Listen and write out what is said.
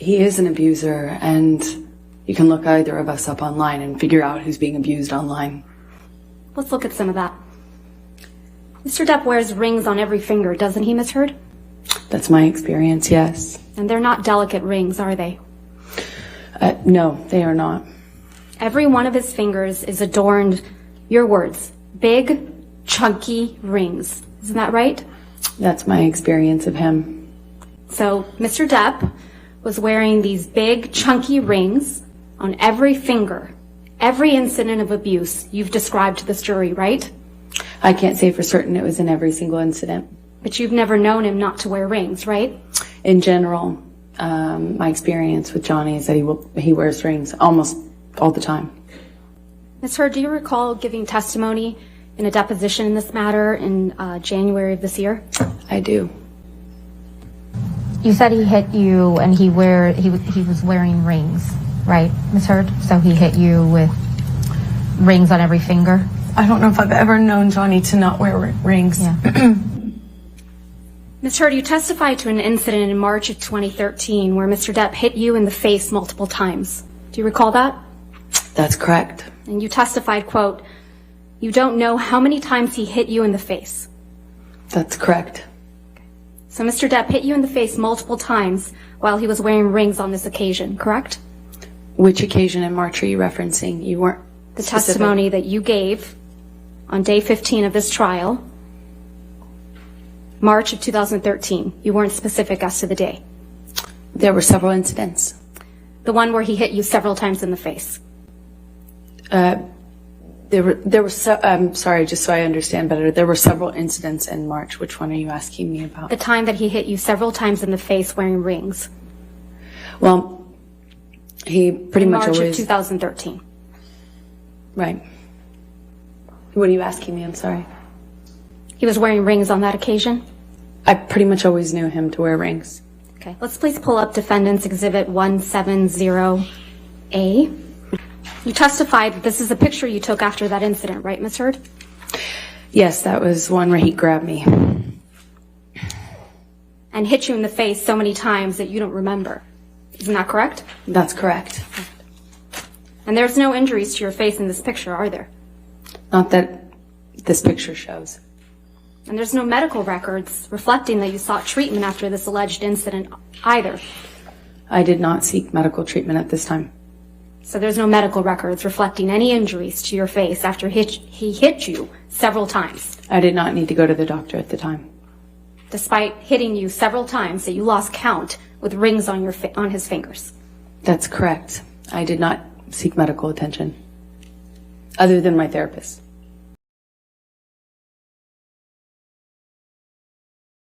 He is an abuser, and you can look either of us up online and figure out who's being abused online. Let's look at some of that. Mr. Depp wears rings on every finger, doesn't he, Ms. Heard? That's my experience, yes. And they're not delicate rings, are they? No, they are not. Every one of his fingers is adorned, your words, big, chunky rings. Isn't that right? That's my experience of him. So Mr. Depp was wearing these big, chunky rings on every finger. Every incident of abuse you've described to this jury, right? I can't say for certain it was in every single incident. But you've never known him not to wear rings, right? In general, my experience with Johnny is that he wears rings almost all the time. Ms. Heard, do you recall giving testimony in a deposition in this matter in January of this year? I do. You said he hit you and he was wearing rings, right, Ms. Heard? So he hit you with rings on every finger? I don't know if I've ever known Johnny to not wear rings. Yeah. Ms. Heard, you testified to an incident in March of 2013 where Mr. Depp hit you in the face multiple times. Do you recall that? That's correct. And you testified, quote, you don't know how many times he hit you in the face. That's correct. So Mr. Depp hit you in the face multiple times while he was wearing rings on this occasion, correct? Which occasion in March are you referencing? You weren't The specific. testimony that you gave on day 15 of this trial, March of 2013. You weren't specific as to the day. There were several incidents. The one where he hit you several times in the face. I'm sorry, just so I understand better. There were several incidents in March. Which one are you asking me about? The time that he hit you several times in the face wearing rings. Well, he pretty much March always... of 2013. Right. What are you asking me? I'm sorry. He was wearing rings on that occasion? I pretty much always knew him to wear rings. Okay, let's please pull up Defendant's Exhibit 170A. You testified that this is a picture you took after that incident, right, Ms. Heard? Yes, that was one where he grabbed me. And hit you in the face so many times that you don't remember. Isn't that correct? That's correct. And there's no injuries to your face in this picture, are there? Not that this picture shows. And there's no medical records reflecting that you sought treatment after this alleged incident either. I did not seek medical treatment at this time. So there's no medical records reflecting any injuries to your face after he hit you several times. I did not need to go to the doctor at the time. Despite hitting you several times that you lost count with rings on his fingers. That's correct. I did not seek medical attention, other than my therapist.